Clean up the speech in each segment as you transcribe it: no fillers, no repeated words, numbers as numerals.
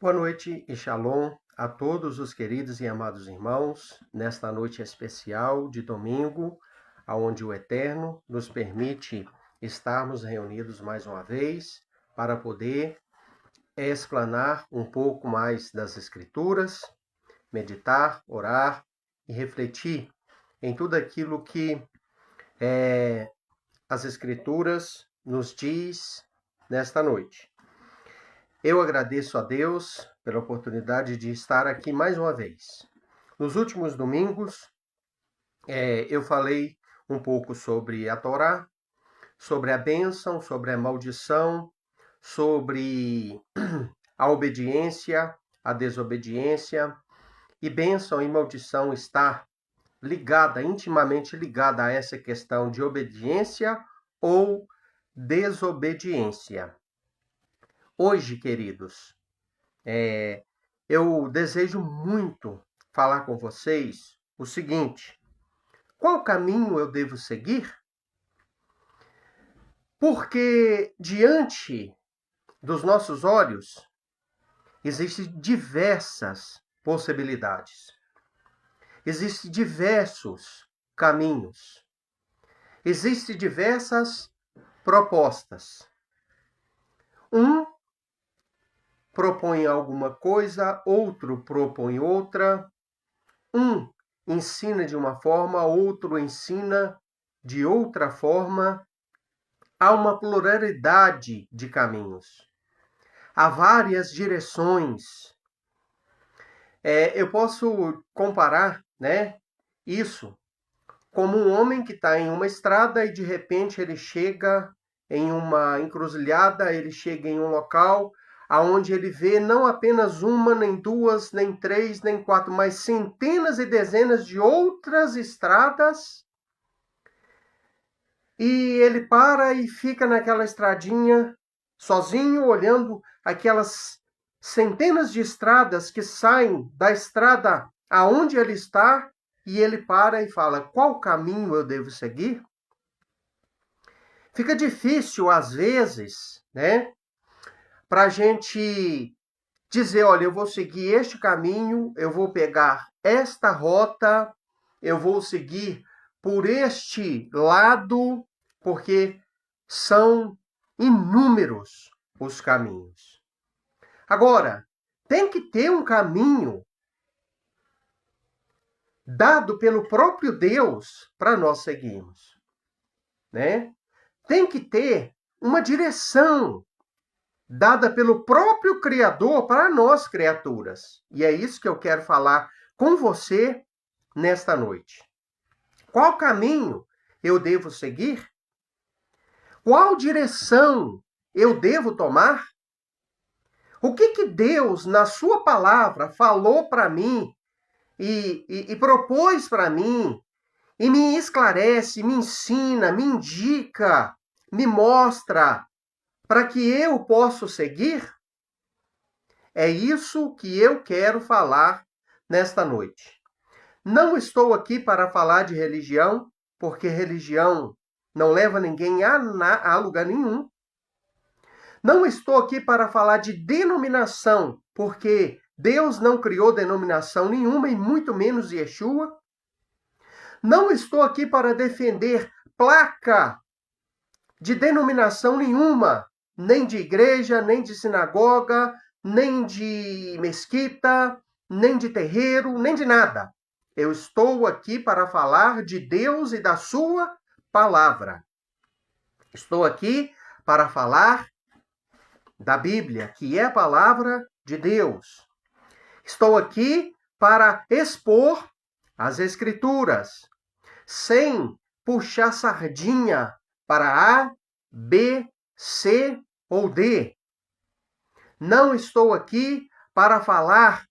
Boa noite e shalom a todos os queridos e amados irmãos, nesta noite especial de domingo, onde o Eterno nos permite estarmos reunidos mais uma vez para poder explanar um pouco mais das Escrituras, meditar, orar e refletir em tudo aquilo que as Escrituras nos diz nesta noite. Eu agradeço a Deus pela oportunidade de estar aqui mais uma vez. Nos últimos domingos, eu falei um pouco sobre a Torá, sobre a bênção, sobre a maldição, sobre a obediência, a desobediência. E bênção e maldição está intimamente ligada a essa questão de obediência ou desobediência. Hoje, queridos, eu desejo muito falar com vocês o seguinte: qual caminho eu devo seguir? Porque diante dos nossos olhos existem diversas possibilidades, existem diversos caminhos, existem diversas propostas. Um propõe alguma coisa, outro propõe outra. Um ensina de uma forma, outro ensina de outra forma. Há uma pluralidade de caminhos. Há várias direções. Eu posso comparar, isso como um homem que está em uma estrada e de repente ele chega em uma encruzilhada, ele chega em um local aonde ele vê não apenas uma, nem duas, nem três, nem quatro, mas centenas e dezenas de outras estradas. E ele para e fica naquela estradinha, sozinho, olhando aquelas centenas de estradas que saem da estrada aonde ele está, e ele para e fala: qual caminho eu devo seguir? Fica difícil, às vezes, para a gente dizer: olha, eu vou seguir este caminho, eu vou pegar esta rota, eu vou seguir por este lado, porque são inúmeros os caminhos. Agora, tem que ter um caminho dado pelo próprio Deus para nós seguirmos, Tem que ter uma direção dada pelo próprio Criador para nós, criaturas. E é isso que eu quero falar com você nesta noite. Qual caminho eu devo seguir? Qual direção eu devo tomar? O que Deus, na sua palavra, falou para mim e propôs para mim, e me esclarece, me ensina, me indica, me mostra, para que eu possa seguir? É isso que eu quero falar nesta noite. Não estou aqui para falar de religião, porque religião não leva ninguém a lugar nenhum. Não estou aqui para falar de denominação, porque Deus não criou denominação nenhuma, e muito menos Yeshua. Não estou aqui para defender placa de denominação nenhuma, nem de igreja, nem de sinagoga, nem de mesquita, nem de terreiro, nem de nada. Eu estou aqui para falar de Deus e da sua palavra. Estou aqui para falar da Bíblia, que é a palavra de Deus. Estou aqui para expor as Escrituras, sem puxar sardinha para A, B, C ou D. Não estou aqui para falar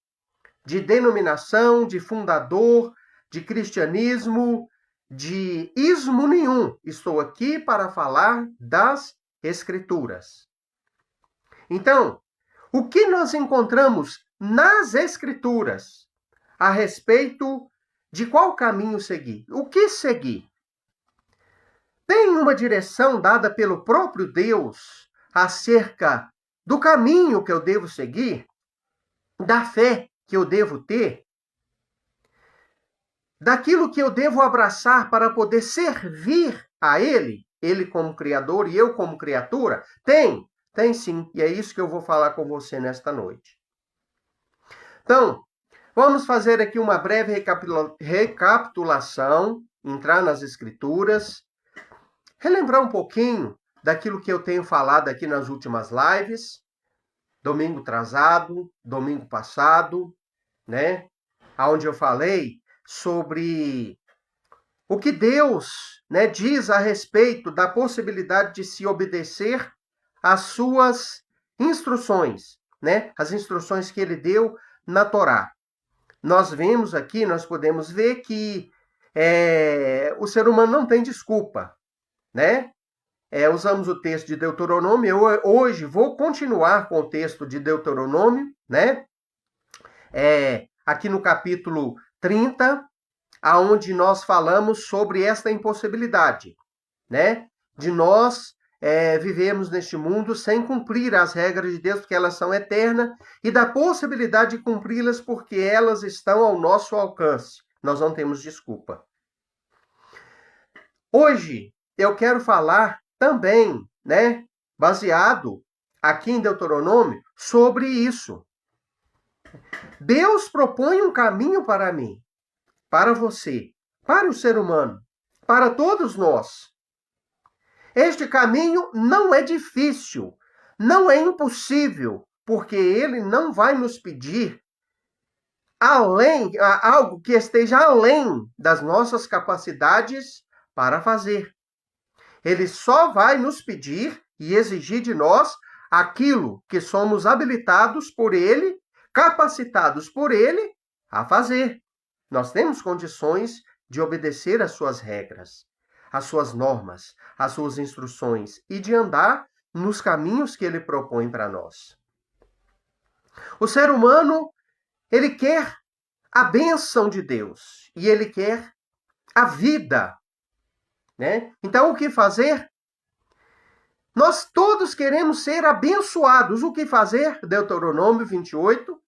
de denominação, de fundador, de cristianismo, de ismo nenhum. Estou aqui para falar das Escrituras. Então, o que nós encontramos nas Escrituras a respeito de qual caminho seguir? O que seguir? Tem uma direção dada pelo próprio Deus acerca do caminho que eu devo seguir? da fé que eu devo ter, daquilo que eu devo abraçar para poder servir a Ele, Ele como Criador e eu como criatura? Tem sim, e é isso que eu vou falar com você nesta noite. Então, vamos fazer aqui uma breve recapitulação, entrar nas Escrituras, relembrar um pouquinho daquilo que eu tenho falado aqui nas últimas lives, domingo atrasado, domingo passado, né? Onde eu falei sobre o que Deus, né, diz a respeito da possibilidade de se obedecer às suas instruções, né? As instruções que ele deu na Torá. Nós vemos aqui, nós podemos ver que o ser humano não tem desculpa, né? Usamos o texto de Deuteronômio. Eu hoje vou continuar com o texto de Deuteronômio, né? Aqui no capítulo 30, aonde nós falamos sobre esta impossibilidade, né? De nós vivemos neste mundo sem cumprir as regras de Deus, porque elas são eternas, e da possibilidade de cumpri-las porque elas estão ao nosso alcance. Nós não temos desculpa. Hoje eu quero falar também, né, baseado aqui em Deuteronômio, sobre isso. Deus propõe um caminho para mim, para você, para o ser humano, para todos nós. Este caminho não é difícil, não é impossível, porque ele não vai nos pedir algo que esteja além das nossas capacidades para fazer. Ele só vai nos pedir e exigir de nós aquilo que somos habilitados por ele, capacitados por ele a fazer. Nós temos condições de obedecer às suas regras, às suas normas, às suas instruções e de andar nos caminhos que ele propõe para nós. O ser humano, ele quer a bênção de Deus e ele quer a vida, né? Então, o que fazer? Nós todos queremos ser abençoados. O que fazer? Deuteronômio 28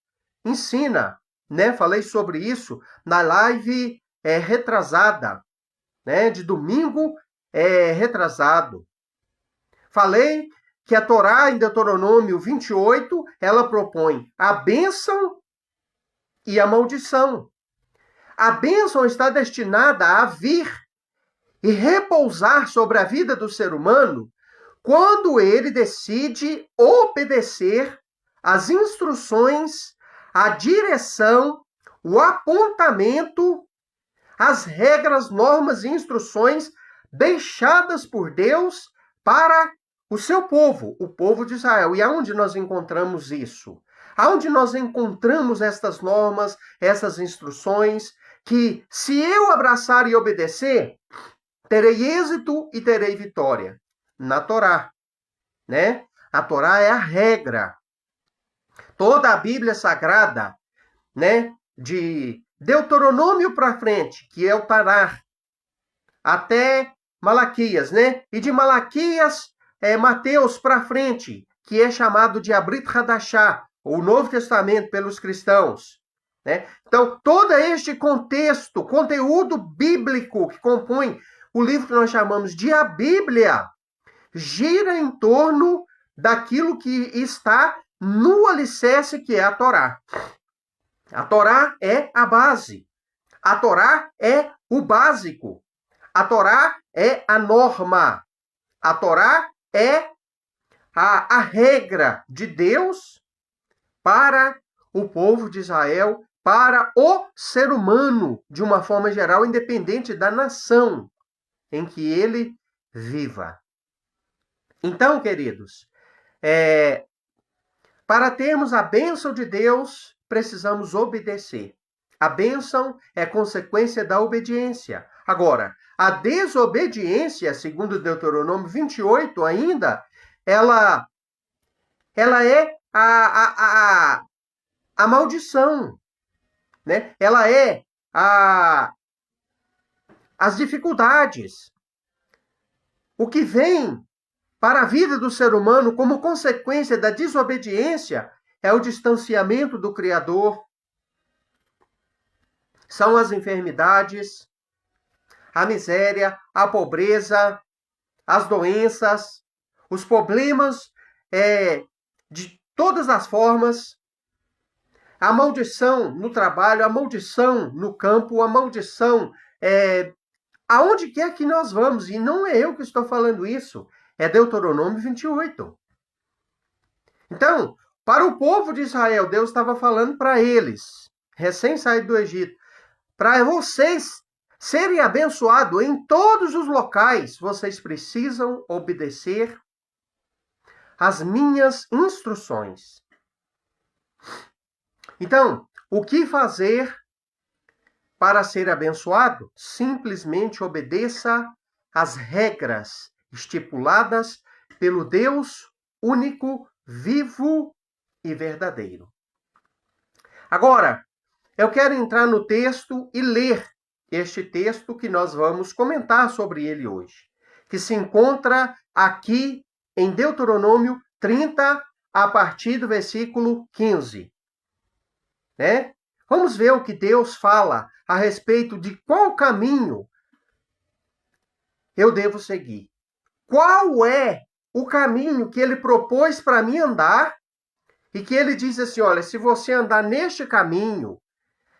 ensina, né? Falei sobre isso na live retrasada, né? De domingo retrasado. Falei que a Torá, em Deuteronômio 28, ela propõe a bênção e a maldição. A bênção está destinada a vir e repousar sobre a vida do ser humano quando ele decide obedecer às instruções, à direção, o apontamento, as regras, normas e instruções deixadas por Deus para o seu povo, o povo de Israel. E aonde nós encontramos isso? Aonde nós encontramos estas normas, essas instruções, que se eu abraçar e obedecer, terei êxito e terei vitória? Na Torá, né? A Torá é a regra. Toda a Bíblia Sagrada, né? De Deuteronômio para frente, que é o Tanar, até Malaquias, né? E de Malaquias, Mateus para frente, que é chamado de Abrit Hadashah, o Novo Testamento pelos cristãos, né? Então, todo este contexto, conteúdo bíblico que compõe o livro que nós chamamos de a Bíblia, gira em torno daquilo que está no alicerce que é a Torá. A Torá é a base. A Torá é o básico. A Torá é a norma. A Torá é a regra de Deus para o povo de Israel, para o ser humano, de uma forma geral, independente da nação em que ele viva. Então, queridos, para termos a bênção de Deus, precisamos obedecer. A bênção é consequência da obediência. Agora, a desobediência, segundo Deuteronômio 28 ainda, ela é a maldição, né? Ela é as dificuldades. O que vem para a vida do ser humano como consequência da desobediência é o distanciamento do Criador, são as enfermidades, a miséria, a pobreza, as doenças, os problemas de todas as formas, a maldição no trabalho, a maldição no campo, a maldição aonde quer que nós vamos. E não é eu que estou falando isso, é Deuteronômio 28. Então, para o povo de Israel, Deus estava falando para eles, recém-saído do Egito, para vocês serem abençoados em todos os locais, vocês precisam obedecer às minhas instruções. Então, o que fazer para ser abençoado? Simplesmente obedeça às regras estipuladas pelo Deus único, vivo e verdadeiro. Agora, eu quero entrar no texto e ler este texto que nós vamos comentar sobre ele hoje, que se encontra aqui em Deuteronômio 30, a partir do versículo 15. Né? Vamos ver o que Deus fala a respeito de qual caminho eu devo seguir. Qual é o caminho que ele propôs para mim andar e que ele diz assim, olha, se você andar neste caminho,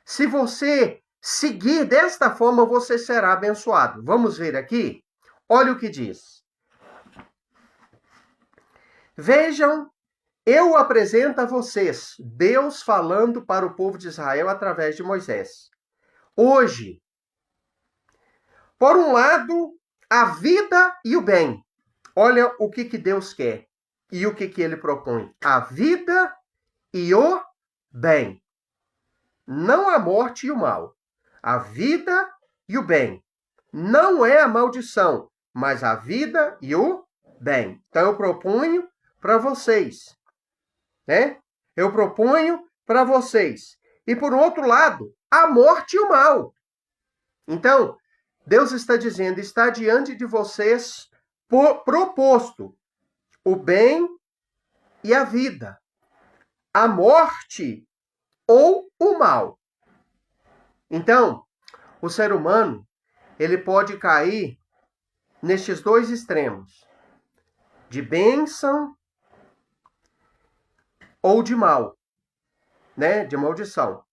se você seguir desta forma, você será abençoado. Vamos ver aqui? Olha o que diz. Vejam, eu apresento a vocês, Deus falando para o povo de Israel através de Moisés. Hoje, por um lado, a vida e o bem. Olha o que Deus quer e o que ele propõe. A vida e o bem. Não a morte e o mal. A vida e o bem. Não é a maldição, mas a vida e o bem. Então eu proponho para vocês, né? Eu proponho para vocês. E por outro lado, a morte e o mal. Então, Deus está dizendo, está diante de vocês proposto o bem e a vida, a morte ou o mal. Então, o ser humano, ele pode cair nestes dois extremos, de bênção ou de mal, né? De maldição,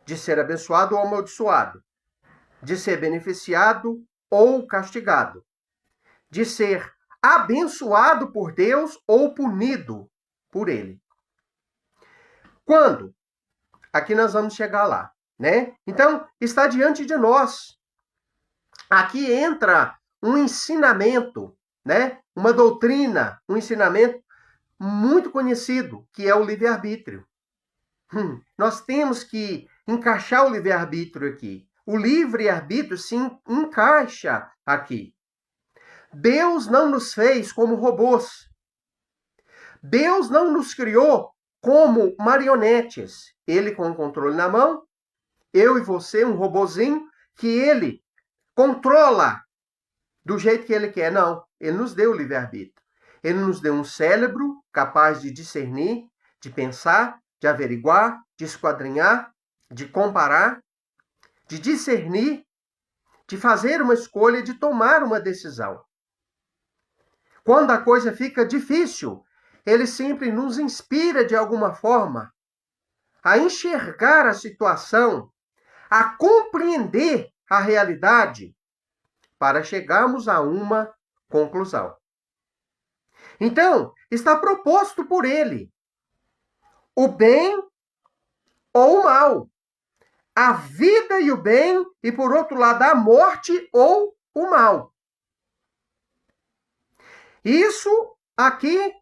de ser abençoado ou amaldiçoado, de ser beneficiado ou castigado, de ser abençoado por Deus ou punido por ele. Quando? Aqui nós vamos chegar lá, né? Então, está diante de nós. Aqui entra um ensinamento, né? Uma doutrina, um ensinamento muito conhecido, que é o livre-arbítrio. Nós temos que encaixar o livre-arbítrio aqui. O livre-arbítrio se encaixa aqui. Deus não nos fez como robôs. Deus não nos criou como marionetes. Ele com o controle na mão, eu e você, um robozinho, que ele controla do jeito que ele quer. Não, ele nos deu o livre-arbítrio. Ele nos deu um cérebro capaz de discernir, de pensar, de averiguar, de esquadrinhar, de comparar, de discernir, de fazer uma escolha, de tomar uma decisão. Quando a coisa fica difícil, ele sempre nos inspira de alguma forma a enxergar a situação, a compreender a realidade, para chegarmos a uma conclusão. Então, está proposto por ele o bem ou o mal, a vida e o bem, e por outro lado, a morte ou o mal. Isso aqui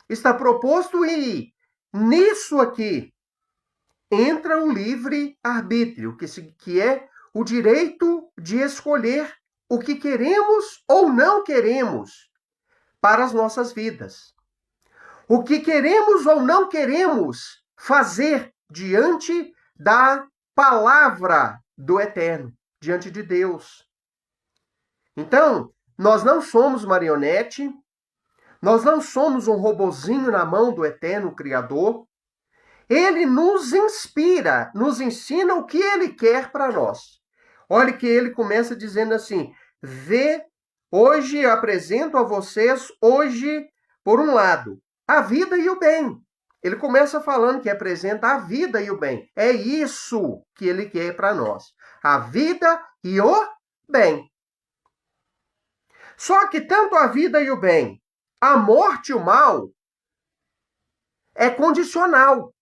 está proposto e nisso aqui entra o livre-arbítrio, que é o direito de escolher o que queremos ou não queremos para as nossas vidas. O que queremos ou não queremos fazer diante da palavra do Eterno, diante de Deus. Então, nós não somos marionete, nós não somos um robozinho na mão do Eterno Criador, Ele nos inspira, nos ensina o que ele quer para nós. Olha que ele começa dizendo assim: hoje eu apresento a vocês, hoje, por um lado, a vida e o bem. Ele começa falando que apresenta a vida e o bem. É isso que ele quer para nós. A vida e o bem. Só que tanto a vida e o bem, a morte e o mal, é condicional.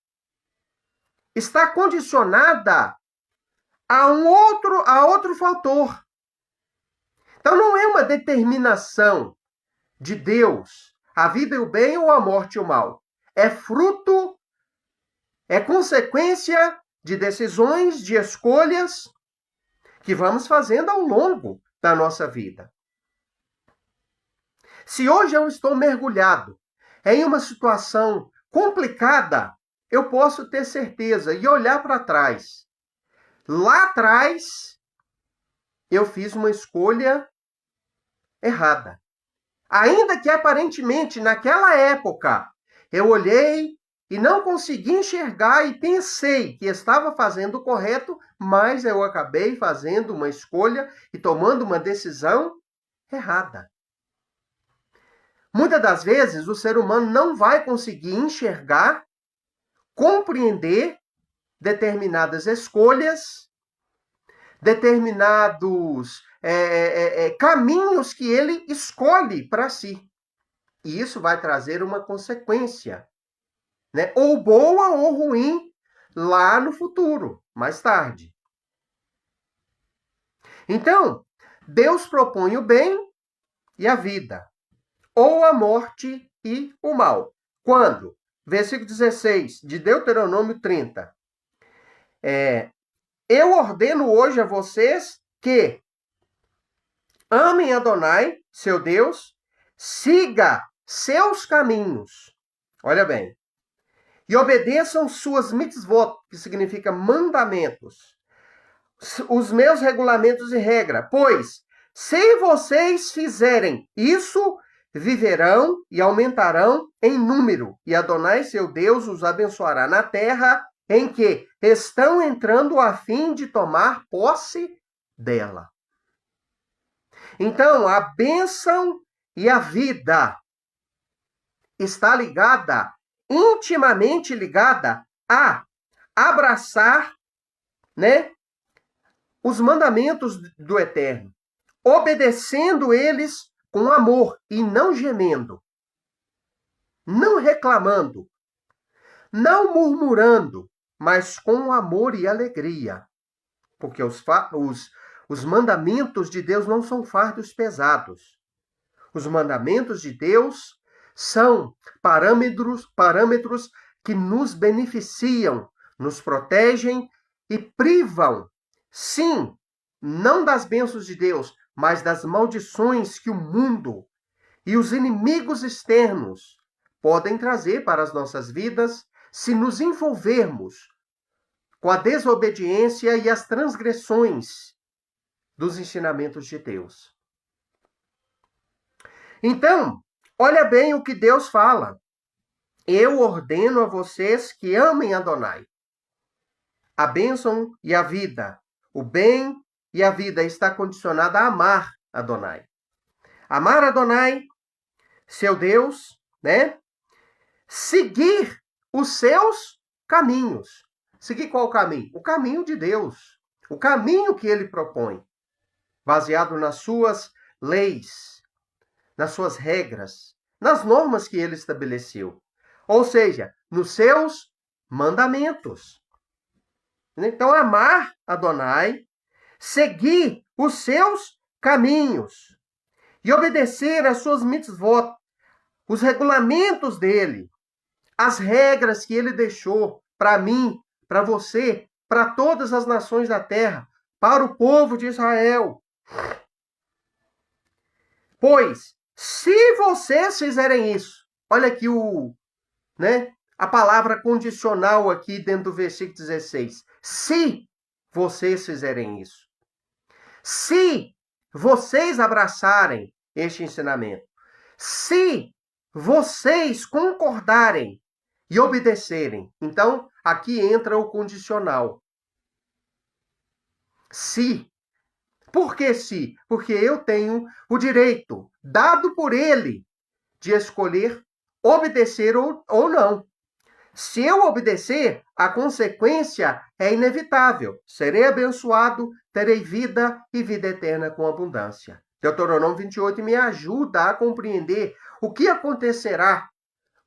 Está condicionada a outro fator. Então não é uma determinação de Deus, a vida e o bem ou a morte e o mal. É fruto, é consequência de decisões, de escolhas que vamos fazendo ao longo da nossa vida. Se hoje eu estou mergulhado em uma situação complicada, eu posso ter certeza e olhar para trás. Lá atrás, eu fiz uma escolha errada. Ainda que aparentemente naquela época eu olhei e não consegui enxergar e pensei que estava fazendo o correto, mas eu acabei fazendo uma escolha e tomando uma decisão errada. Muitas das vezes o ser humano não vai conseguir enxergar, compreender determinadas escolhas, determinados caminhos que ele escolhe para si. E isso vai trazer uma consequência, né? Ou boa ou ruim, lá no futuro, mais tarde. Então, Deus propõe o bem e a vida, ou a morte e o mal. Quando? Versículo 16 de Deuteronômio 30. Eu ordeno hoje a vocês que amem Adonai, seu Deus, siga seus caminhos. Olha bem. E obedeçam suas mitzvot, que significa mandamentos, os meus regulamentos e regra, pois se vocês fizerem isso, viverão e aumentarão em número, e Adonai, seu Deus, os abençoará na terra em que estão entrando a fim de tomar posse dela. Então, a bênção e a vida está ligada, intimamente ligada a abraçar, né, os mandamentos do Eterno, obedecendo eles com amor e não gemendo, não reclamando, não murmurando, mas com amor e alegria. Porque os mandamentos de Deus não são fardos pesados. Os mandamentos de Deus são parâmetros que nos beneficiam, nos protegem e privam, sim, não das bênçãos de Deus, mas das maldições que o mundo e os inimigos externos podem trazer para as nossas vidas se nos envolvermos com a desobediência e as transgressões dos ensinamentos de Deus. Então, olha bem o que Deus fala. Eu ordeno a vocês que amem Adonai. A bênção e a vida, o bem e a vida está condicionada a amar Adonai. Amar Adonai, seu Deus, né? Seguir os seus caminhos. Seguir qual caminho? O caminho de Deus. O caminho que ele propõe, baseado nas suas leis, nas suas regras, nas normas que ele estabeleceu. Ou seja, nos seus mandamentos. Então, amar Adonai, seguir os seus caminhos e obedecer às suas mitzvot, os regulamentos dele, as regras que ele deixou para mim, para você, para todas as nações da terra, para o povo de Israel. Pois, se vocês fizerem isso, olha aqui a palavra condicional aqui dentro do versículo 16. Se vocês fizerem isso. Se vocês abraçarem este ensinamento. Se vocês concordarem e obedecerem. Então, aqui entra o condicional. Se. Por que se? Porque eu tenho o direito, dado por ele, de escolher obedecer ou não. Se eu obedecer, a consequência é inevitável. Serei abençoado, terei vida e vida eterna com abundância. Deuteronômio 28 me ajuda a compreender o que acontecerá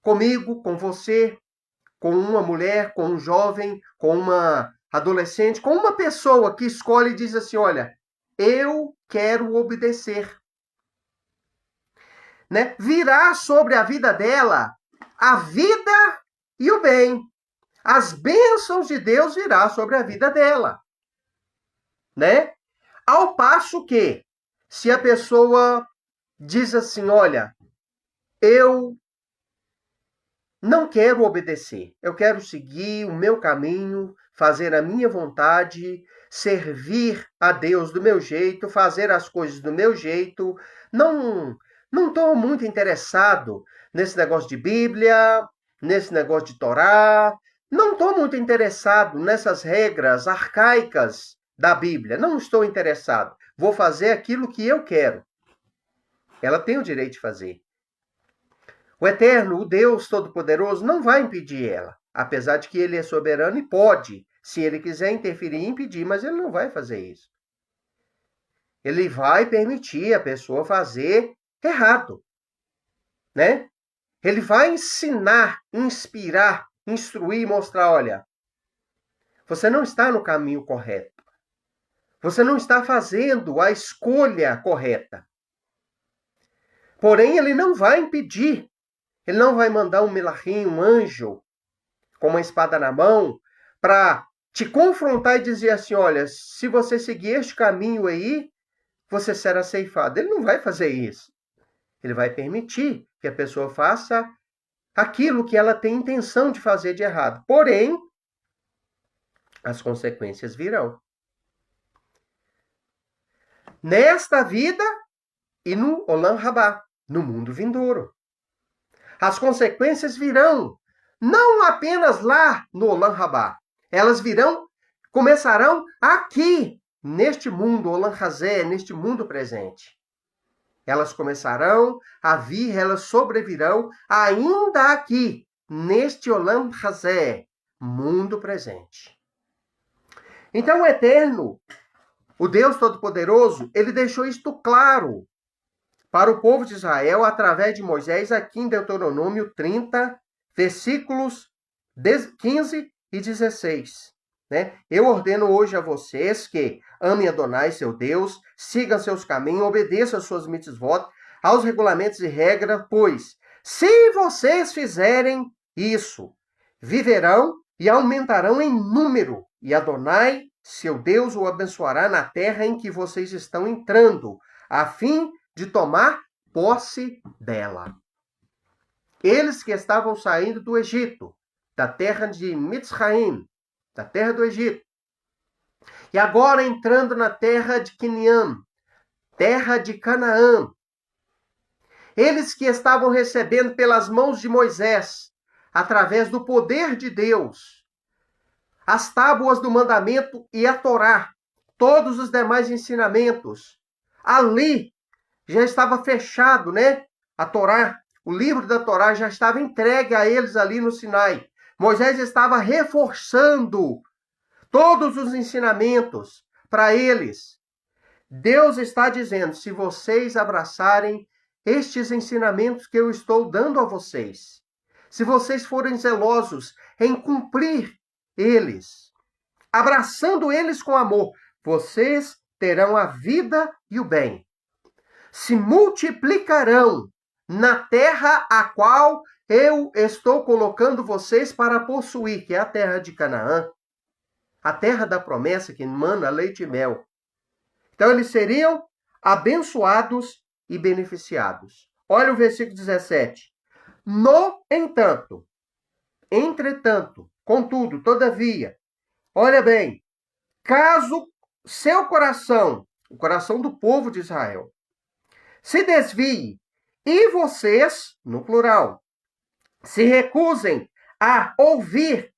comigo, com você, com uma mulher, com um jovem, com uma adolescente, com uma pessoa que escolhe e diz assim, olha, eu quero obedecer. Né? Virá sobre a vida dela a vida e o bem. As bênçãos de Deus virá sobre a vida dela. Né? Ao passo que, se a pessoa diz assim, olha, eu não quero obedecer, eu quero seguir o meu caminho, fazer a minha vontade, servir a Deus do meu jeito, fazer as coisas do meu jeito, não estou muito interessado nesse negócio de Bíblia, nesse negócio de Torá, não estou muito interessado nessas regras arcaicas da Bíblia, não estou interessado. Vou fazer aquilo que eu quero. Ela tem o direito de fazer. O Eterno, o Deus Todo-Poderoso, não vai impedir ela, apesar de que ele é soberano e pode, se ele quiser interferir e impedir, mas ele não vai fazer isso. Ele vai permitir a pessoa fazer errado, né? Ele vai ensinar, inspirar, instruir, mostrar, olha, você não está no caminho correto. Você não está fazendo a escolha correta. Porém, ele não vai impedir. Ele não vai mandar um melachim, um anjo, com uma espada na mão, para te confrontar e dizer assim, olha, se você seguir este caminho aí, você será ceifado. Ele não vai fazer isso. Ele vai permitir que a pessoa faça aquilo que ela tem intenção de fazer de errado. Porém, as consequências virão. Nesta vida e no Olam Rabá, no mundo vindouro. As consequências virão, não apenas lá no Olam Rabá. Elas virão, começarão aqui, neste mundo, Olam Hazé, neste mundo presente. Elas começarão a vir, elas sobrevirão ainda aqui, neste Olam Hazé, mundo presente. Então o Eterno, o Deus Todo-Poderoso, ele deixou isto claro para o povo de Israel através de Moisés aqui em Deuteronômio 30, versículos 15 e 16. Né? Eu ordeno hoje a vocês que amem Adonai, seu Deus, sigam seus caminhos, obedeçam às suas mitzvot, aos regulamentos e regras, pois, se vocês fizerem isso, viverão e aumentarão em número, e Adonai, seu Deus, o abençoará na terra em que vocês estão entrando, a fim de tomar posse dela. Eles que estavam saindo do Egito, da terra de Mitzraim, da terra do Egito, e agora entrando na terra de Quiniam, terra de Canaã. Eles que estavam recebendo pelas mãos de Moisés, através do poder de Deus, as tábuas do mandamento e a Torá, todos os demais ensinamentos. Ali já estava fechado, né? A Torá, o livro da Torá já estava entregue a eles ali no Sinai. Moisés estava reforçando todos os ensinamentos para eles. Deus está dizendo, se vocês abraçarem estes ensinamentos que eu estou dando a vocês, se vocês forem zelosos em cumprir eles, abraçando eles com amor, vocês terão a vida e o bem. Se multiplicarão na terra a qual eu estou colocando vocês para possuir, que é a terra de Canaã, a terra da promessa que emana leite e mel. Então eles seriam abençoados e beneficiados. Olha o versículo 17. No entanto, entretanto, contudo, todavia, olha bem, caso seu coração, o coração do povo de Israel, se desvie e vocês, no plural, se recusem a ouvir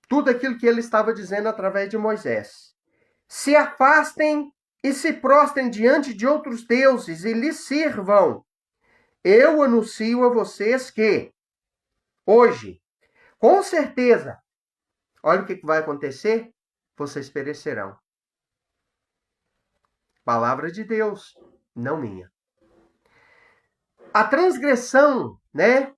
tudo aquilo que ele estava dizendo através de Moisés. Se afastem e se prostrem diante de outros deuses e lhes sirvam. Eu anuncio a vocês que, hoje, com certeza, olha o que vai acontecer, vocês perecerão. Palavra de Deus, não minha. A transgressão, né?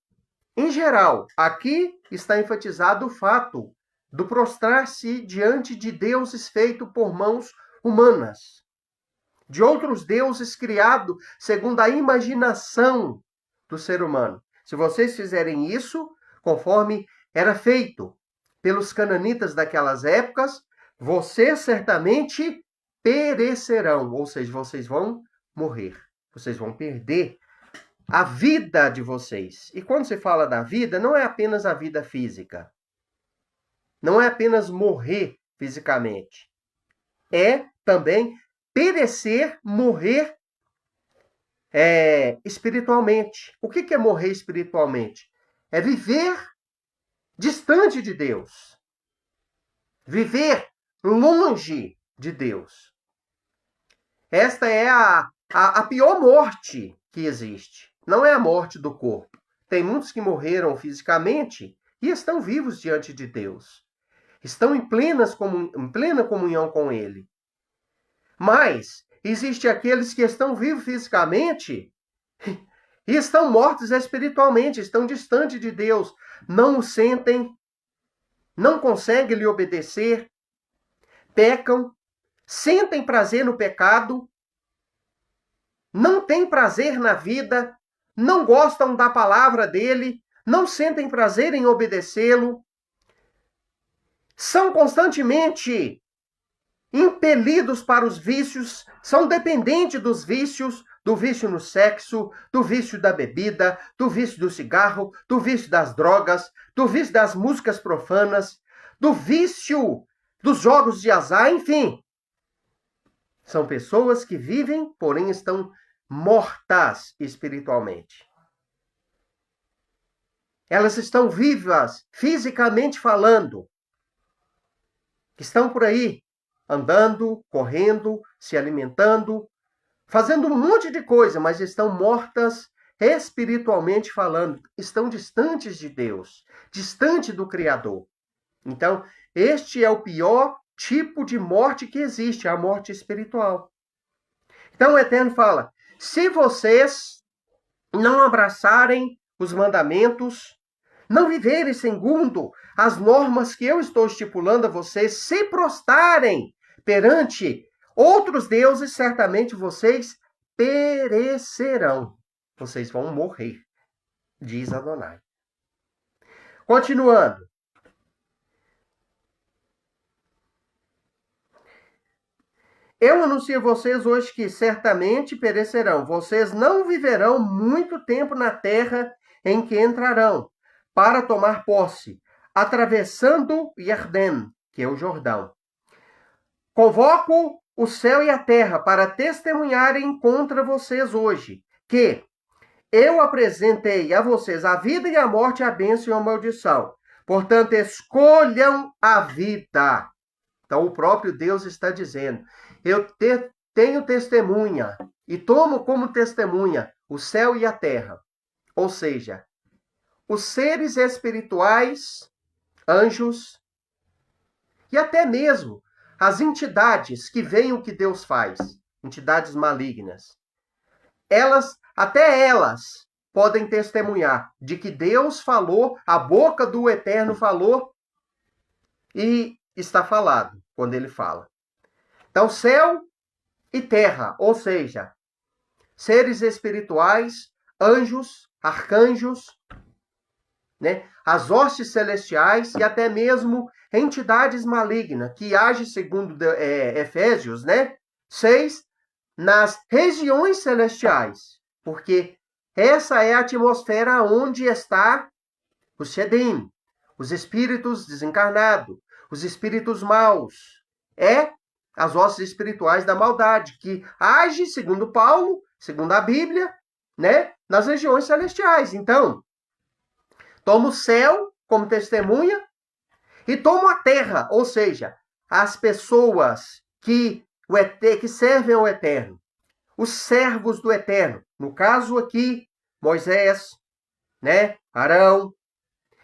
Em geral, aqui está enfatizado o fato do prostrar-se diante de deuses feitos por mãos humanas, de outros deuses criados segundo a imaginação do ser humano. Se vocês fizerem isso, conforme era feito pelos cananitas daquelas épocas, vocês certamente perecerão, ou seja, vocês vão morrer, vocês vão perder a vida de vocês. E quando se fala da vida, não é apenas a vida física. Não é apenas morrer fisicamente. É também perecer, morrer espiritualmente. O que é morrer espiritualmente? É viver distante de Deus. Viver longe de Deus. Esta é a pior morte que existe. Não é a morte do corpo. Tem muitos que morreram fisicamente e estão vivos diante de Deus. Estão em plena comunhão com Ele. Mas existe aqueles que estão vivos fisicamente e estão mortos espiritualmente, estão distantes de Deus, não o sentem, não conseguem lhe obedecer, pecam, sentem prazer no pecado, não têm prazer na vida, não gostam da palavra dele, não sentem prazer em obedecê-lo, são constantemente impelidos para os vícios, são dependentes dos vícios, do vício no sexo, do vício da bebida, do vício do cigarro, do vício das drogas, do vício das músicas profanas, do vício dos jogos de azar, enfim. São pessoas que vivem, porém estão mortas espiritualmente. Elas estão vivas, fisicamente falando. Estão por aí, andando, correndo, se alimentando, fazendo um monte de coisa, mas estão mortas espiritualmente falando. Estão distantes de Deus, distante do Criador. Então, este é o pior tipo de morte que existe, a morte espiritual. Então, o Eterno fala, se vocês não abraçarem os mandamentos, não viverem segundo as normas que eu estou estipulando a vocês, se prostrarem perante outros deuses, certamente vocês perecerão. Vocês vão morrer, diz Adonai. Continuando. Eu anuncio a vocês hoje que certamente perecerão. Vocês não viverão muito tempo na terra em que entrarão, para tomar posse, atravessando Yarden, que é o Jordão. Convoco o céu e a terra para testemunharem contra vocês hoje, que eu apresentei a vocês a vida e a morte, a bênção e a maldição. Portanto, escolham a vida. Então, o próprio Deus está dizendo, eu tenho testemunha e tomo como testemunha o céu e a terra. Ou seja, os seres espirituais, anjos, e até mesmo as entidades que veem o que Deus faz, entidades malignas, até elas podem testemunhar de que Deus falou, a boca do Eterno falou, e está falado quando ele fala. Então, céu e terra, ou seja, seres espirituais, anjos, arcanjos, né? As hostes celestiais e até mesmo entidades malignas, que agem segundo Efésios, né? 6, nas regiões celestiais, porque essa é a atmosfera onde está os Shedim, os espíritos desencarnados, os espíritos maus, as hostes espirituais da maldade, que agem, segundo Paulo, segundo a Bíblia, né? Nas regiões celestiais. Então, toma o céu como testemunha e tomo a terra, ou seja, as pessoas que servem ao Eterno, os servos do Eterno, no caso aqui, Moisés, né, Arão,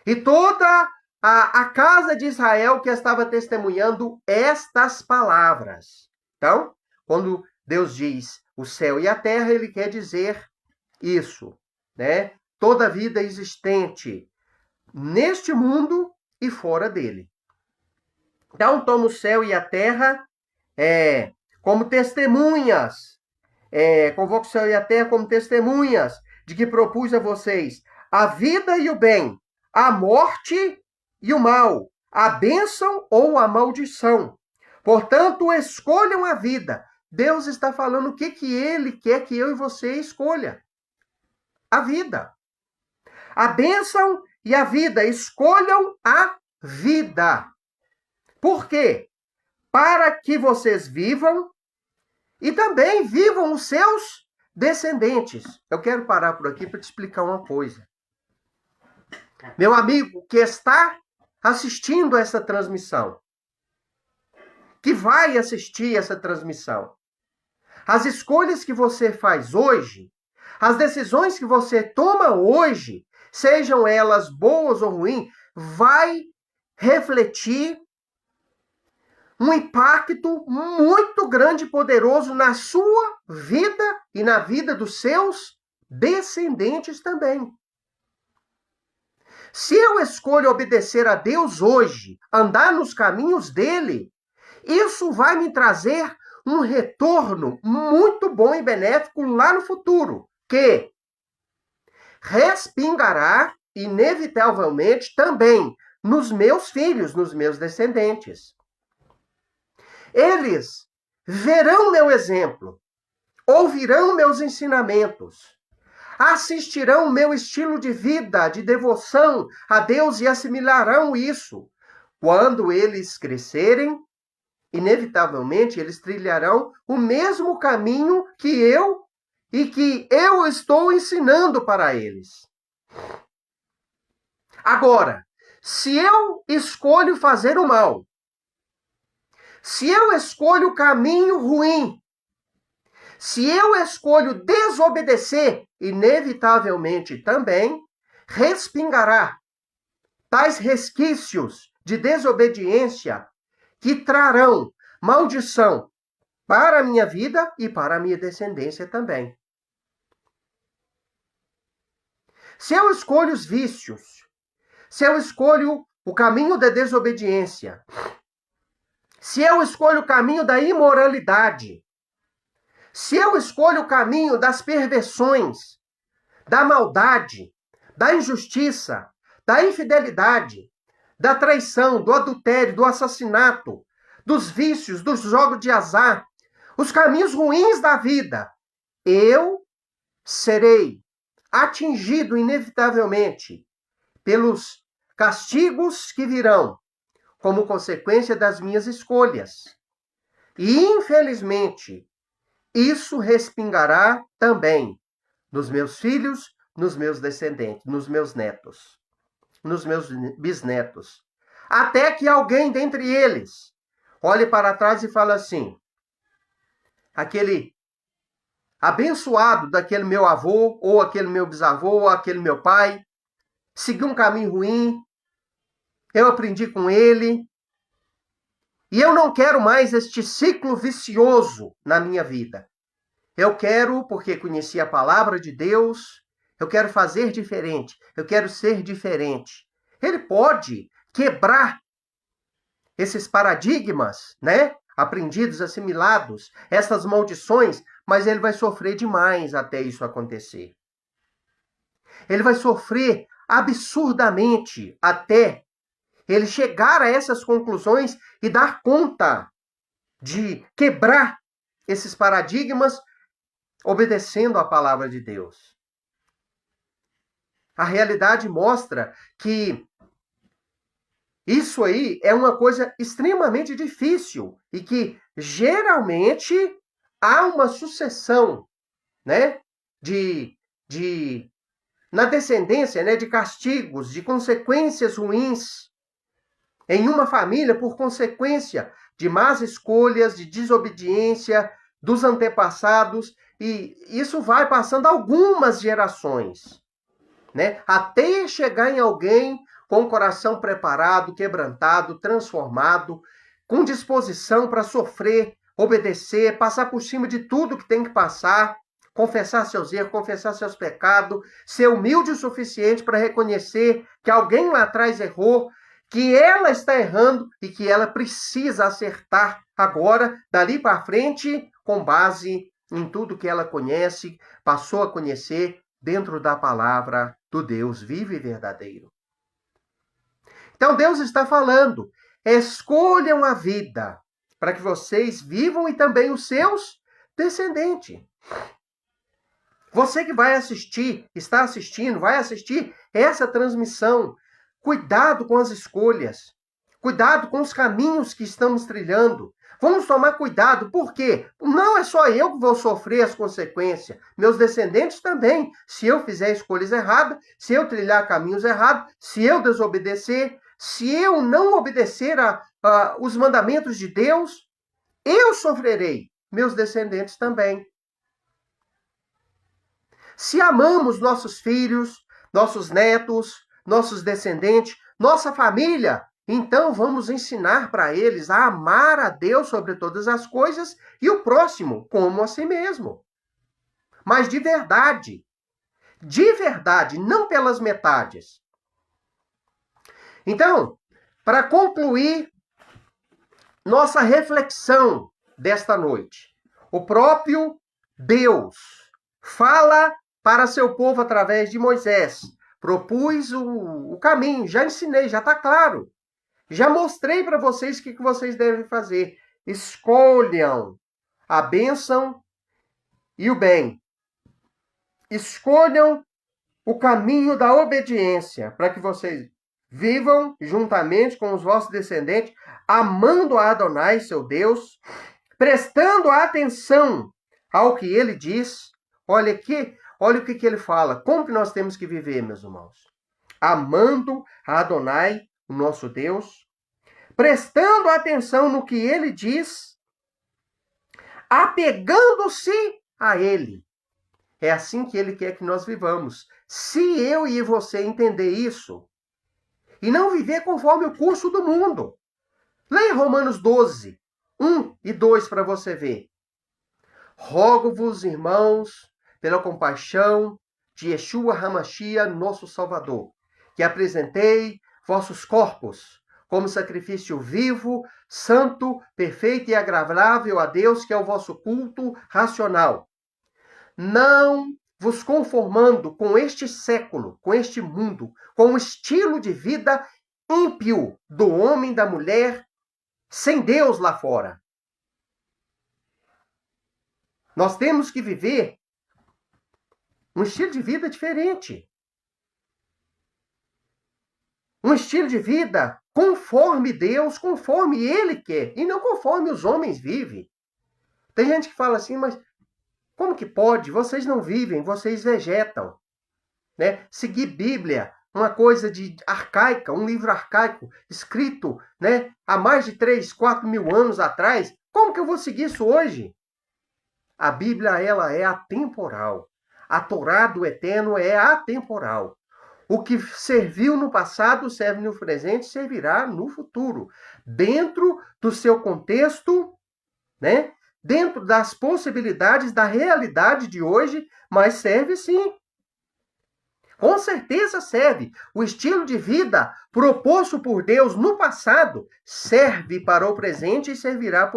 e toda a casa de Israel que estava testemunhando estas palavras. Então, quando Deus diz o céu e a terra, ele quer dizer isso, né? Toda vida existente neste mundo e fora dele. Então, toma o céu e a terra como testemunhas. Convoco o céu e a terra como testemunhas de que propus a vocês a vida e o bem, a morte e o mal, a bênção ou a maldição. Portanto, escolham a vida. Deus está falando o que ele quer que eu e você escolha. A vida. A bênção e a vida. Escolham a vida. Por quê? Para que vocês vivam e também vivam os seus descendentes. Eu quero parar por aqui para te explicar uma coisa. Meu amigo que está assistindo essa transmissão, que vai assistir essa transmissão, as escolhas que você faz hoje, as decisões que você toma hoje, sejam elas boas ou ruins, vai refletir um impacto muito grande e poderoso na sua vida e na vida dos seus descendentes também. Se eu escolho obedecer a Deus hoje, andar nos caminhos dele, isso vai me trazer um retorno muito bom e benéfico lá no futuro, que respingará inevitavelmente também nos meus filhos, nos meus descendentes. Eles verão meu exemplo, ouvirão meus ensinamentos, assistirão meu estilo de vida, de devoção a Deus e assimilarão isso. Quando eles crescerem, inevitavelmente eles trilharão o mesmo caminho que eu estou ensinando para eles. Agora, se eu escolho fazer o mal, se eu escolho o caminho ruim, se eu escolho desobedecer, inevitavelmente também respingará tais resquícios de desobediência que trarão maldição para a minha vida e para a minha descendência também. Se eu escolho os vícios, se eu escolho o caminho da desobediência, se eu escolho o caminho da imoralidade, se eu escolho o caminho das perversões, da maldade, da injustiça, da infidelidade, da traição, do adultério, do assassinato, dos vícios, dos jogos de azar, os caminhos ruins da vida, eu serei atingido inevitavelmente pelos castigos que virão como consequência das minhas escolhas. E, infelizmente, isso respingará também nos meus filhos, nos meus descendentes, nos meus netos, nos meus bisnetos. Até que alguém dentre eles olhe para trás e fale assim: aquele abençoado daquele meu avô, ou aquele meu bisavô, ou aquele meu pai, seguiu um caminho ruim, eu aprendi com ele, e eu não quero mais este ciclo vicioso na minha vida. Eu quero, porque conheci a palavra de Deus, eu quero fazer diferente, eu quero ser diferente. Ele pode quebrar esses paradigmas, né? Aprendidos, assimilados, essas maldições, mas ele vai sofrer demais até isso acontecer. Ele vai sofrer absurdamente até ele chegar a essas conclusões e dar conta de quebrar esses paradigmas obedecendo à palavra de Deus. A realidade mostra que isso aí é uma coisa extremamente difícil e que geralmente há uma sucessão, né, de na descendência, né, de castigos, de consequências ruins em uma família por consequência de más escolhas, de desobediência dos antepassados, e isso vai passando algumas gerações, né, até chegar em alguém com o coração preparado, quebrantado, transformado, com disposição para sofrer, obedecer, passar por cima de tudo que tem que passar, confessar seus erros, confessar seus pecados, ser humilde o suficiente para reconhecer que alguém lá atrás errou, que ela está errando e que ela precisa acertar agora, dali para frente, com base em tudo que ela conhece, passou a conhecer dentro da palavra do Deus vivo e verdadeiro. Então Deus está falando, escolham a vida para que vocês vivam e também os seus descendentes. Você que vai assistir, está assistindo, vai assistir essa transmissão, cuidado com as escolhas, cuidado com os caminhos que estamos trilhando. Vamos tomar cuidado, porque não é só eu que vou sofrer as consequências, meus descendentes também. Se eu fizer escolhas erradas, se eu trilhar caminhos errados, se eu desobedecer, se eu não obedecer os mandamentos de Deus, eu sofrerei, meus descendentes também. Se amamos nossos filhos, nossos netos, nossos descendentes, nossa família, então vamos ensinar para eles a amar a Deus sobre todas as coisas e o próximo como a si mesmo. Mas de verdade, não pelas metades. Então, para concluir nossa reflexão desta noite, o próprio Deus fala para seu povo através de Moisés, propus o caminho, já ensinei, já está claro. Já mostrei para vocês o que vocês devem fazer. Escolham a bênção e o bem. Escolham o caminho da obediência, para que vocês vivam juntamente com os vossos descendentes, amando a Adonai, seu Deus, prestando atenção ao que ele diz. Olha aqui, olha o que ele fala. Como que nós temos que viver, meus irmãos? Amando a Adonai, o nosso Deus, prestando atenção no que ele diz, apegando-se a ele. É assim que ele quer que nós vivamos. Se eu e você entender isso, e não viver conforme o curso do mundo. Leia Romanos 12, 1 e 2 para você ver. Rogo-vos, irmãos, pela compaixão de Yeshua HaMashiach, nosso Salvador, que apresentei vossos corpos como sacrifício vivo, santo, perfeito e agradável a Deus, que é o vosso culto racional. Não vos conformando com este século, com este mundo, com o estilo de vida ímpio do homem, da mulher, sem Deus lá fora. Nós temos que viver um estilo de vida diferente. Um estilo de vida conforme Deus, conforme Ele quer, e não conforme os homens vivem. Tem gente que fala assim, mas como que pode? Vocês não vivem, vocês vegetam. Né? Seguir Bíblia, uma coisa de arcaica, um livro arcaico, escrito, né, há mais de 3, 4 mil anos atrás. Como que eu vou seguir isso hoje? A Bíblia, ela é atemporal. A Torá do Eterno é atemporal. O que serviu no passado, serve no presente, servirá no futuro. Dentro do seu contexto, né? Dentro das possibilidades da realidade de hoje, mas serve sim. Com certeza serve. O estilo de vida proposto por Deus no passado serve para o presente e servirá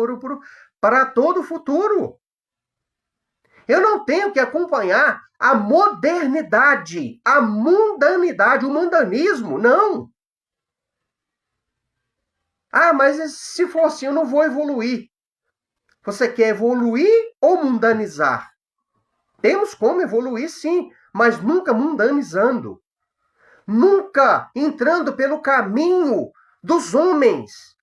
para todo o futuro. Eu não tenho que acompanhar a modernidade, a mundanidade, o mundanismo, não. Ah, mas se for assim, eu não vou evoluir. Você quer evoluir ou mundanizar? Temos como evoluir, sim, mas nunca mundanizando. Nunca entrando pelo caminho dos homens.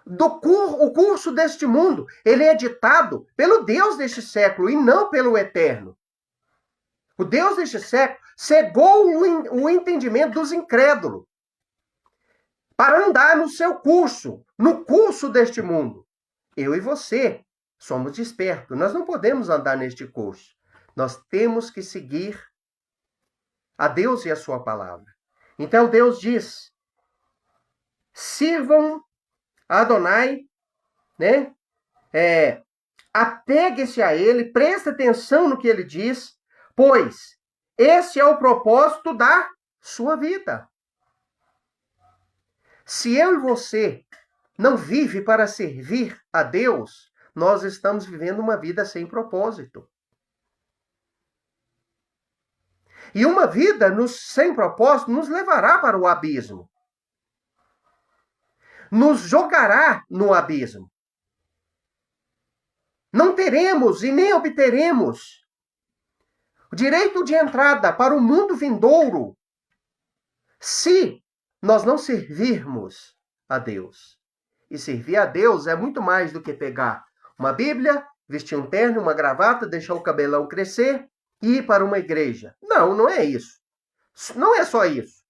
O curso deste mundo, ele é ditado pelo Deus deste século e não pelo Eterno. O Deus deste século cegou o entendimento dos incrédulos para andar no seu curso, no curso deste mundo. Eu e você somos despertos. Nós não podemos andar neste curso. Nós temos que seguir a Deus e a sua palavra. Então Deus diz: sirvam a Adonai, né? Apegue-se a ele, preste atenção no que ele diz, pois esse é o propósito da sua vida. Se eu e você não vive para servir a Deus, nós estamos vivendo uma vida sem propósito. E uma vida sem propósito nos levará para o abismo. Nos jogará no abismo. Não teremos e nem obteremos o direito de entrada para o mundo vindouro se nós não servirmos a Deus. E servir a Deus é muito mais do que pegar uma Bíblia, vestir um terno, uma gravata, deixar o cabelão crescer e ir para uma igreja. Não, não é isso. Não é só isso.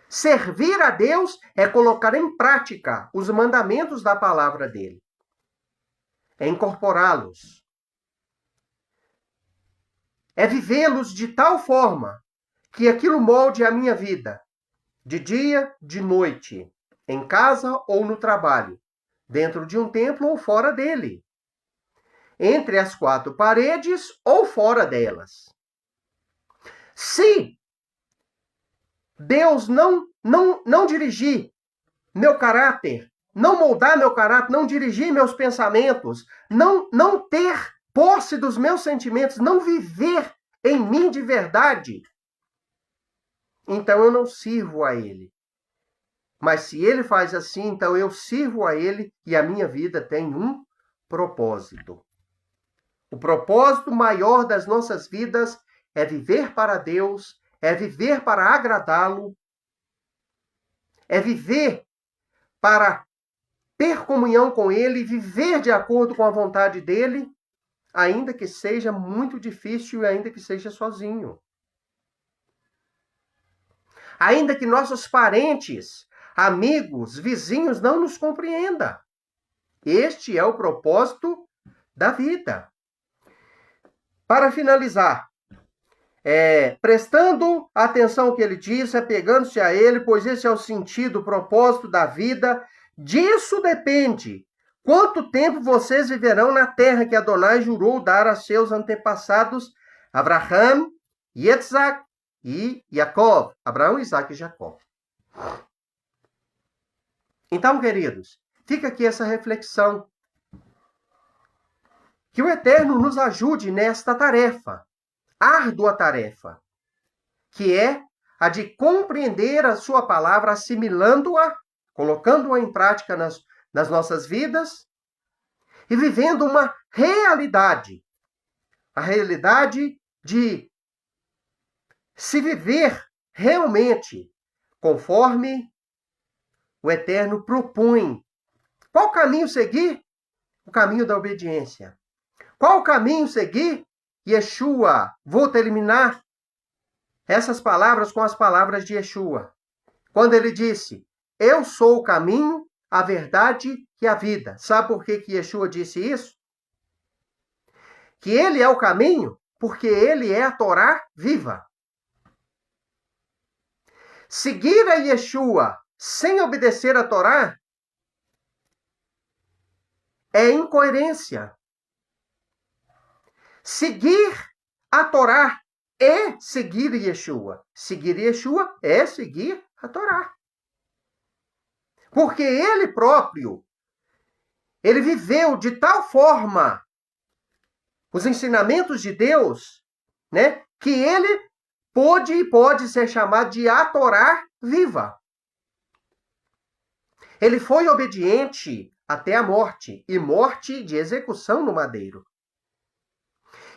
Servir a Deus é colocar em prática os mandamentos da palavra dele. É incorporá-los. É vivê-los de tal forma que aquilo molde a minha vida, de dia, de noite, em casa ou no trabalho, dentro de um templo ou fora dele, entre as quatro paredes ou fora delas. Se Deus não dirigir meu caráter, não moldar meu caráter, não dirigir meus pensamentos, não ter posse dos meus sentimentos, não viver em mim de verdade, então eu não sirvo a ele. Mas se ele faz assim, então eu sirvo a ele e a minha vida tem um propósito. O propósito maior das nossas vidas é viver para Deus, é viver para agradá-lo, é viver para ter comunhão com ele, viver de acordo com a vontade dele, ainda que seja muito difícil e ainda que seja sozinho. Ainda que nossos parentes, amigos, vizinhos não nos compreendam. Este é o propósito da vida. Para finalizar, prestando atenção ao que ele diz, apegando-se a ele, pois esse é o sentido, o propósito da vida. Disso depende quanto tempo vocês viverão na terra que Adonai jurou dar a seus antepassados, Abraham, Yitzhak e Jacó. Abraão, Isaac e Jacó. Então, queridos, fica aqui essa reflexão. Que o Eterno nos ajude nesta tarefa, árdua tarefa, que é a de compreender a sua palavra, assimilando-a, colocando-a em prática nas nossas vidas e vivendo uma realidade. A realidade de se viver realmente conforme o Eterno propõe. Qual caminho seguir? O caminho da obediência. Qual caminho seguir? Yeshua. Vou terminar essas palavras com as palavras de Yeshua. Quando ele disse, eu sou o caminho, a verdade e a vida. Sabe por que Yeshua disse isso? Que ele é o caminho, porque ele é a Torá viva. Seguir a Yeshua sem obedecer a Torá é incoerência. Seguir a Torá é seguir Yeshua. Seguir Yeshua é seguir a Torá. Porque ele próprio, ele viveu de tal forma os ensinamentos de Deus, né, que ele pode ser chamado de a Torá viva. Ele foi obediente até a morte, e morte de execução no madeiro.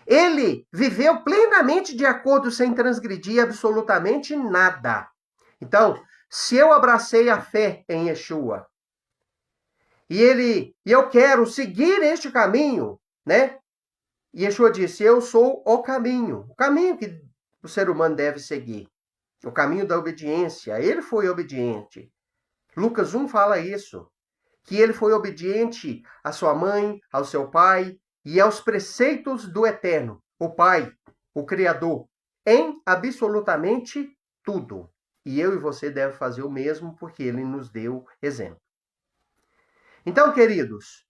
Ele viveu plenamente de acordo, sem transgredir absolutamente nada. Então, se eu abracei a fé em Yeshua, e eu quero seguir este caminho, né? Yeshua disse, eu sou o caminho que o ser humano deve seguir. O caminho da obediência. Ele foi obediente. Lucas 1 fala isso, que ele foi obediente à sua mãe, ao seu pai e aos preceitos do Eterno, o Pai, o Criador, em absolutamente tudo. E eu e você devem fazer o mesmo, porque ele nos deu exemplo. Então, queridos,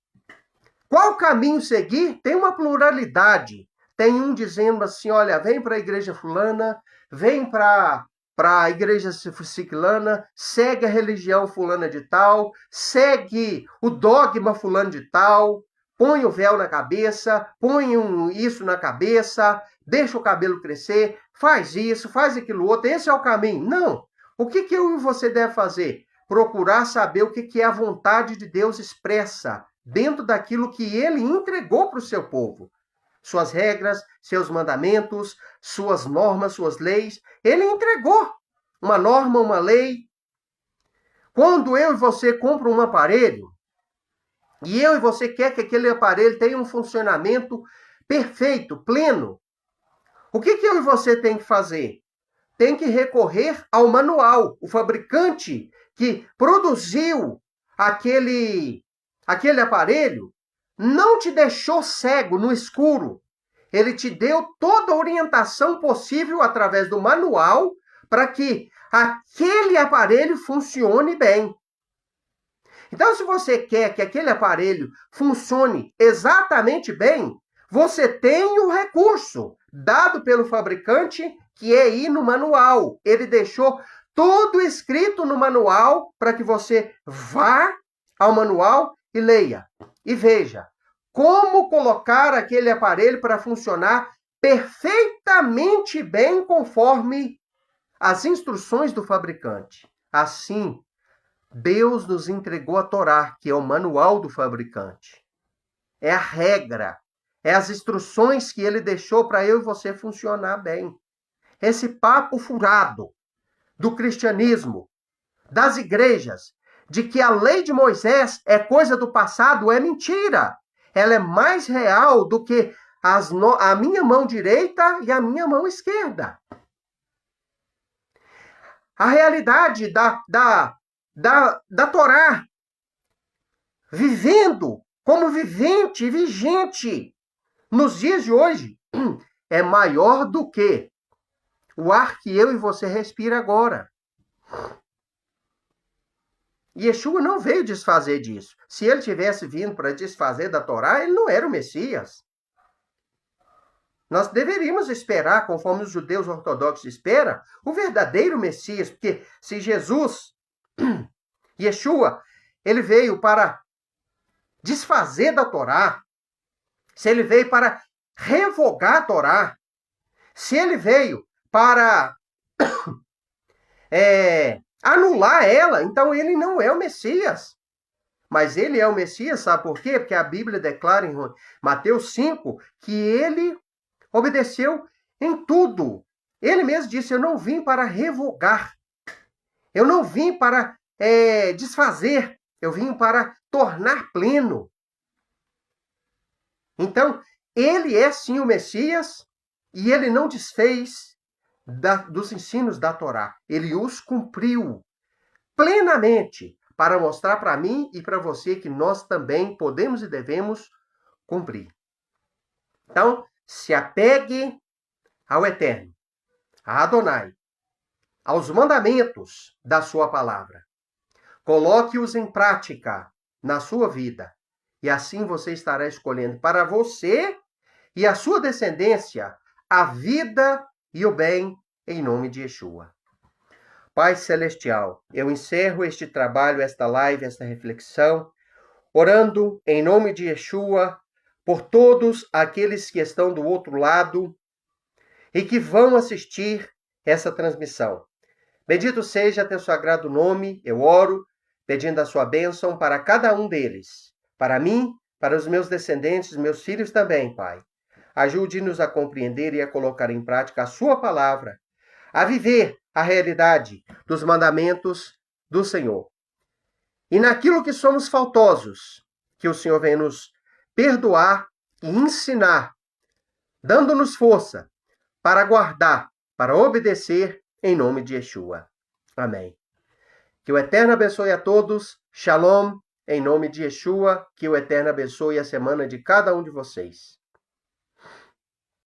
qual caminho seguir? Tem uma pluralidade. Tem um dizendo assim, olha, vem para a igreja fulana, vem para a igreja ciclana, segue a religião fulana de tal, segue o dogma fulano de tal, põe o véu na cabeça, põe isso na cabeça, deixa o cabelo crescer, faz isso, faz aquilo outro, esse é o caminho. Não. O que eu e você deve fazer? Procurar saber o que é a vontade de Deus expressa dentro daquilo que ele entregou para o seu povo. Suas regras, seus mandamentos, suas normas, suas leis. Ele entregou uma norma, uma lei. Quando eu e você compram um aparelho, e eu e você quer que aquele aparelho tenha um funcionamento perfeito, pleno, o que eu e você tem que fazer? Tem que recorrer ao manual. O fabricante que produziu aquele aparelho não te deixou cego no escuro. Ele te deu toda a orientação possível através do manual para que aquele aparelho funcione bem. Então, se você quer que aquele aparelho funcione exatamente bem, você tem o recurso dado pelo fabricante, que é ir no manual. Ele deixou tudo escrito no manual para que você vá ao manual e leia. E veja como colocar aquele aparelho para funcionar perfeitamente bem conforme as instruções do fabricante. Assim, Deus nos entregou a Torá, que é o manual do fabricante. É a regra, é as instruções que ele deixou para eu e você funcionar bem. Esse papo furado do cristianismo, das igrejas, de que a lei de Moisés é coisa do passado, é mentira. Ela é mais real do que a minha mão direita e a minha mão esquerda. A realidade da Torá, vivendo como vivente e vigente nos dias de hoje, é maior do que o ar que eu e você respira agora. Yeshua não veio desfazer disso. Se ele tivesse vindo para desfazer da Torá, ele não era o Messias. Nós deveríamos esperar, conforme os judeus ortodoxos esperam, o verdadeiro Messias, porque se Jesus, Yeshua, ele veio para desfazer da Torá, se ele veio para revogar a Torá, se ele veio para anular ela, então ele não é o Messias. Mas ele é o Messias, sabe por quê? Porque a Bíblia declara em Mateus 5 que ele obedeceu em tudo. Ele mesmo disse, eu não vim para revogar. Eu não vim para desfazer. Eu vim para tornar pleno. Então, ele é sim o Messias e ele não desfez dos ensinos da Torá. Ele os cumpriu plenamente para mostrar para mim e para você que nós também podemos e devemos cumprir. Então, se apegue ao Eterno, a Adonai, aos mandamentos da sua palavra. Coloque-os em prática na sua vida. E assim você estará escolhendo para você e a sua descendência a vida e o bem em nome de Yeshua. Pai Celestial, eu encerro este trabalho, esta live, esta reflexão, orando em nome de Yeshua por todos aqueles que estão do outro lado e que vão assistir essa transmissão. Bendito seja teu sagrado nome, eu oro, pedindo a sua bênção para cada um deles, para mim, para os meus descendentes, meus filhos também, Pai. Ajude-nos a compreender e a colocar em prática a sua palavra, a viver a realidade dos mandamentos do Senhor. E naquilo que somos faltosos, que o Senhor venha nos perdoar e ensinar, dando-nos força para guardar, para obedecer em nome de Yeshua. Amém. Que o Eterno abençoe a todos. Shalom, em nome de Yeshua. Que o Eterno abençoe a semana de cada um de vocês.